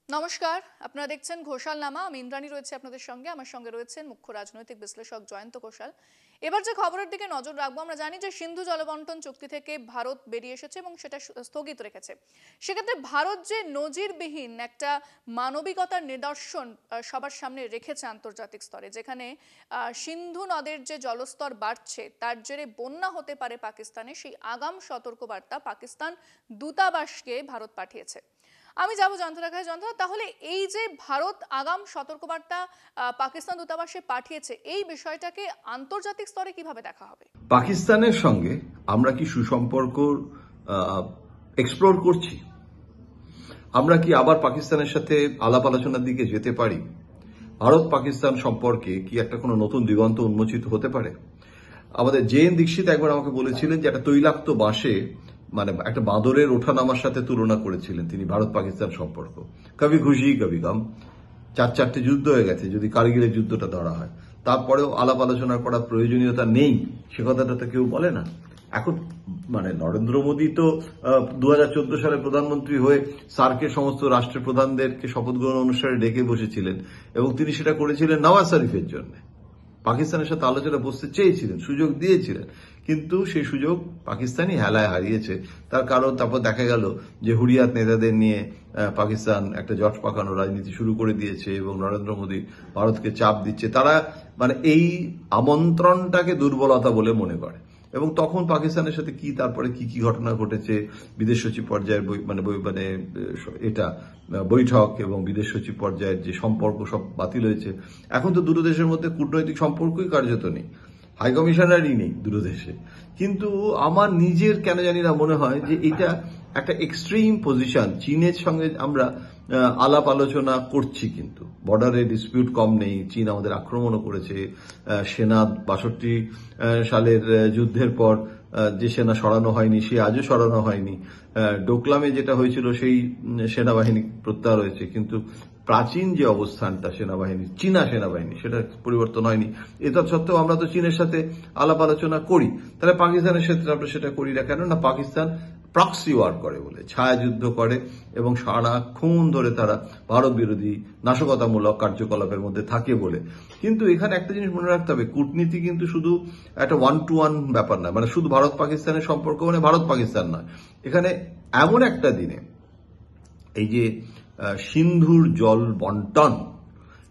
নমস্কার, আপনারা দেখছেন ঘোষালনামা। আমি ইন্দ্রাণী রয়েছে আপনাদের সঙ্গে। আমার সঙ্গে রয়েছেন মুখ্য রাজনৈতিক বিশ্লেষক জয়ন্ত ঘোষাল। এবার যে খবরের দিকে নজর রাখবো, আমরা জানি যে সিন্ধু জলবন্টন চুক্তি থেকে ভারত বেরিয়ে এসেছে এবং সেটা স্থগিত রেখেছে। সেক্ষেত্রে ভারত যে নজিরবিহীন একটা মানবিকতার নিদর্শন সবার সামনে রেখেছে আন্তর্জাতিক স্তরে, যেখানে সিন্ধু নদের যে জলস্তর বাড়ছে তার জেরে বন্যা হতে পারে পাকিস্তানে, সেই আগাম সতর্কবার্তা পাকিস্তান দূতাবাসকে ভারত পাঠিয়েছে। আমি যাব যন্ত্রণার কাছে। যন্ত্রণা, তাহলে এই যে ভারত আগাম সতর্কবার্তা পাকিস্তান দূতাবাসে পাঠিয়েছে, এই বিষয়টাকে আন্তর্জাতিক স্তরে কিভাবে দেখা হবে? পাকিস্তানের সঙ্গে আমরা কি সুসম্পর্ক এক্সপ্লোর করছি? আমরা কি আবার পাকিস্তানের সাথে আলাপ আলোচনার দিকে যেতে পারি? ভারত পাকিস্তান সম্পর্কে কি একটা কোনো নতুন দিগন্ত উন্মোচিত হতে পারে? আমাদের জেএন দীক্ষিত একবার আমাকে বলেছিলেন যে একটা তৈলাক্ত বাঁশে মানে একটা বাঁদরের ওঠানামার সাথে তুলনা করেছিলেন তিনি ভারত পাকিস্তান সম্পর্ক। কবি খুশি কবি গম, চারটে যুদ্ধ হয়ে গেছে যদি কার্গিলের যুদ্ধটা ধরা হয়, তারপরেও আলাপ আলোচনা করার প্রয়োজনীয়তা নেই, সে কথাটা তো কেউ বলে না। এখন মানে নরেন্দ্র মোদী তো 2014 সালে প্রধানমন্ত্রী হয়ে সার্কের সমস্ত রাষ্ট্রের প্রধানদেরকে শপথ গ্রহণ অনুষ্ঠানে ডেকে বসেছিলেন এবং তিনি সেটা করেছিলেন নওয়াজ শরীফের জন্য। পাকিস্তানের সাথে আলোচনা বসতে চেয়েছিলেন, সুযোগ দিয়েছিলেন, কিন্তু সেই সুযোগ পাকিস্তানই হেলায় হারিয়েছে। তার কারণ তারপর দেখা গেল যে হুরিয়াত নেতাদের নিয়ে পাকিস্তান একটা জট পাকানো রাজনীতি শুরু করে দিয়েছে এবং নরেন্দ্র মোদী ভারতকে চাপ দিচ্ছে। তারা মানে এই আমন্ত্রণটাকে দুর্বলতা বলে মনে করে এবং তখন পাকিস্তানের সাথে কি তারপরে কি কি ঘটনা ঘটেছে, বিদেশ সচিব পর্যায়ের মানে এটা বৈঠক এবং বিদেশ সচিব পর্যায়ের যে সম্পর্ক সব বাতিল হয়েছে। এখন তো দুটো দেশের মধ্যে কূটনৈতিক সম্পর্কই কার্যত নেই, হাই কমিশনারই নেই দুটো দেশে। কিন্তু আমার নিজের কেন জানি না মনে হয় যে এটা একটা এক্সট্রিম পজিশন। চীনের সঙ্গে আমরা আলাপ আলোচনা করছি, কিন্তু বর্ডারে ডিসপিউট কম নেই, চীন আমাদের আক্রমণও করেছে। সেনা 62 সালের যুদ্ধের পর যে সেনা সরানো হয়নি সে আজও সরানো হয়নি। ডোকলামে যেটা হয়েছিল সেই সেনাবাহিনী প্রত্যাহার হয়েছে, কিন্তু প্রাচীন যে অবস্থানটা সেনাবাহিনীর, চীনা সেনাবাহিনী, সেটা পরিবর্তন হয়নি। এটা সত্ত্বেও আমরা তো চীনের সাথে আলাপ আলোচনা করি, তাহলে পাকিস্তানের ক্ষেত্রে আমরা সেটা করি না কেন? না, পাকিস্তান প্রক্সি ওয়ার করে বলে, ছায়া যুদ্ধ করে এবং সারাক্ষণ ধরে তারা ভারত বিরোধী নাশকতামূলক কার্যকলাপের মধ্যে থাকে বলে। কিন্তু এখানে একটা জিনিস মনে রাখতে হবে, কূটনীতি কিন্তু শুধু একটা 1-to-1 ব্যাপার না, মানে শুধু ভারত পাকিস্তানের সম্পর্ক মানে ভারত পাকিস্তান নয়। এখানে এমন একটা দিনে এই যে সিন্ধুর জল বন্টন,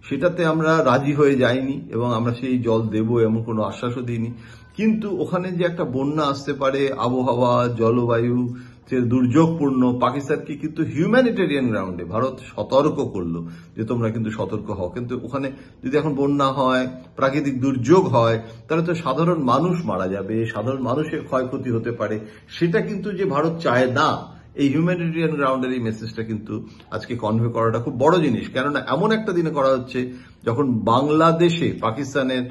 সেটাতে আমরা রাজি হয়ে যাইনি এবং আমরা সেই জল দেব এমন কোনো আশ্বাসও দিইনি। কিন্তু ওখানে যে একটা বন্যা আসতে পারে, আবহাওয়া জলবায়ু দুর্যোগপূর্ণ, পাকিস্তানকে কিন্তু হিউম্যানিটেরিয়ান গ্রাউন্ডে ভারত সতর্ক করলো যে তোমরা কিন্তু সতর্ক হও। কিন্তু ওখানে যদি এখন বন্যা হয়, প্রাকৃতিক দুর্যোগ হয়, তাহলে তো সাধারণ মানুষ মারা যাবে, সাধারণ মানুষের ক্ষয়ক্ষতি হতে পারে। সেটা কিন্তু যে ভারত চায় না, এই হিউম্যানিটেরিয়ান গ্রাউন্ডের এই মেসেজটা কিন্তু আজকে কনভে করাটা খুব বড় জিনিস। কেননা এমন একটা দিনে করা হচ্ছে যখন বাংলাদেশে পাকিস্তানের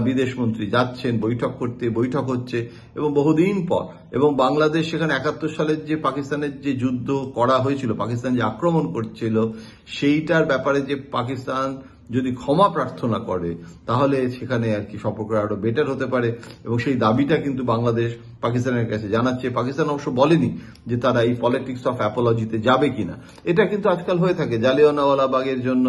বিদেশমন্ত্রী যাচ্ছেন বৈঠক করতে, বৈঠক হচ্ছে এবং বহুদিন পর, এবং বাংলাদেশ সেখানে 71 সালের যে পাকিস্তানের যে যুদ্ধ করা হয়েছিল, পাকিস্তান যে আক্রমণ করছিল, সেইটার ব্যাপারে যে পাকিস্তান যদি ক্ষমা প্রার্থনা করে তাহলে সেখানে আর কি সম্পর্ক আরো বেটার হতে পারে এবং সেই দাবিটা কিন্তু বাংলাদেশ পাকিস্তানের কাছে জানাচ্ছে। পাকিস্তান অবশ্য বলেনি যে তারা এই পলিটিক্স অফ অ্যাপোলজিতে যাবে কিনা। এটা কিন্তু আজকাল হয়ে থাকে। জালিয়ানওয়ালা বাগের জন্য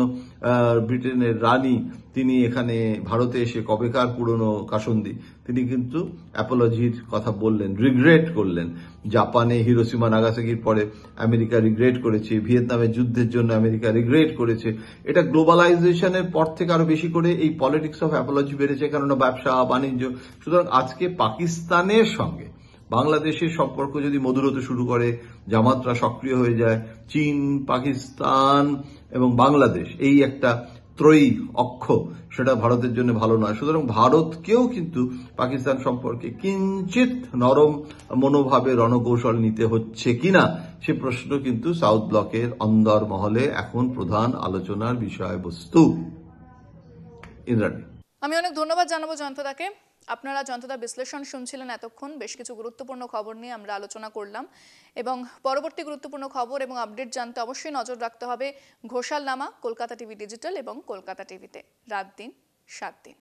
ব্রিটেনের রানী তিনি এখানে ভারতে এসে কবেকার পুরনো কাসন্দি, তিনি কিন্তু অ্যাপোলজির কথা বললেন, রিগ্রেট করলেন। জাপানে হিরোশিমা নাগাসাকির পরে আমেরিকা রিগ্রেট করেছে, ভিয়েতনামের যুদ্ধের জন্য আমেরিকা রিগ্রেট করেছে। এটা গ্লোবালাইজেশনের পর থেকে আরো বেশি করে এই পলিটিক্স অফ অ্যাপোলজি বেড়েছে, কেননা ব্যবসা বাণিজ্য। সুতরাং আজকে পাকিস্তানের সঙ্গে বাংলাদেশের সম্পর্ক যদি মধুর হতে শুরু করে, জামাতরা সক্রিয় হয়ে যায়, চীন, পাকিস্তান এবং বাংলাদেশ এই একটা ত্রয়ী অক্ষ, সেটা ভারতের জন্য ভালো নয়। সুতরাং ভারতকেও কিন্তু পাকিস্তান সম্পর্কে কিঞ্চিত নরম মনোভাবে রণকৌশল নিতে হচ্ছে কিনা সে প্রশ্ন কিন্তু সাউথ ব্লকের অন্দর মহলে এখন প্রধান আলোচনার বিষয়বস্তু। ইন্দ্রাণী, আমি অনেক ধন্যবাদ জানাবো জয়ন্তদাকে। আপনারা জয়ন্তদা বিশ্লেষণ শুনছিলেন এতক্ষণ। বেশ কিছু গুরুত্বপূর্ণ খবর নিয়ে আমরা আলোচনা করলাম এবং পরবর্তী গুরুত্বপূর্ণ খবর এবং আপডেট জানতে অবশ্যই নজর রাখতে হবে ঘোষালনামা, কলকাতা টিভি ডিজিটাল এবং কলকাতা টিভিতে রাত দিন 7 দিন।